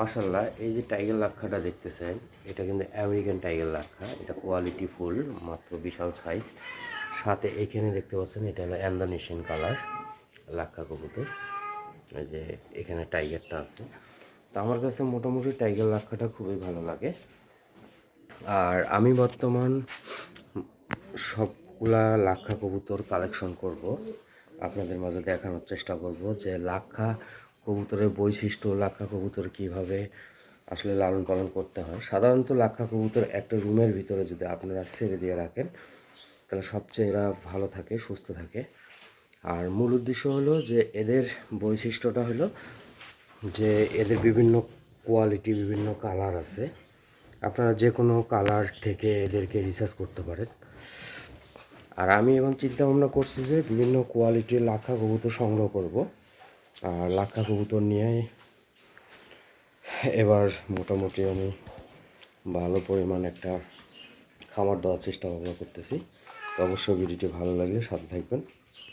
মাশাআল্লাহ, এই যে টাইগার লাক্ষাটা দেখতেছেন, এটা কিন্তু আমেরিকান টাইগার লাক্ষা। এটা কোয়ালিটি ফুল, মাত্র বিশাল সাইজ। সাথে এখানে দেখতে পাচ্ছেন এটা হলো ইন্দোনেশিয়ান কালার লাক্ষা কবুতর। এই যে এখানে টাইগারটা আছে। তো আমার কাছে মোটামুটি টাইগার লাক্ষাটা খুবই ভালো লাগে। আর আমি বর্তমান সবগুলা লাক্ষা কবুতর কালেকশন করব, আপনাদের মাঝে দেখানোর চেষ্টা করব যে লাক্ষা কবুতরের বৈশিষ্ট্য, লাক্ষা কবুতর কীভাবে আসলে লালন পালন করতে হয়। সাধারণত লাক্ষা কবুতর একটা রুমের ভিতরে যদি আপনারা ছেড়ে দিয়ে রাখেন তাহলে সবচেয়ে এরা ভালো থাকে, সুস্থ থাকে। আর মূল উদ্দেশ্য হলো যে এদের বৈশিষ্ট্যটা হলো যে এদের বিভিন্ন কোয়ালিটি, বিভিন্ন কালার আছে। আপনারা যে কোনো কালার থেকে এদেরকে রিসার্চ করতে পারেন। আর আমি এখন চিন্তা ভাবনা করছি যে বিভিন্ন কোয়ালিটির লাক্ষা কবুতর সংগ্রহ করব। আর লাক্ষা কবুতর নিয়ে এবার মোটামুটি আমি ভালো পরিমাণ একটা খামার দেওয়ার চেষ্টা ভাবনা করতেছি। তো অবশ্যই ভিডিওটি ভালো লাগলে সাথে থাকবেন।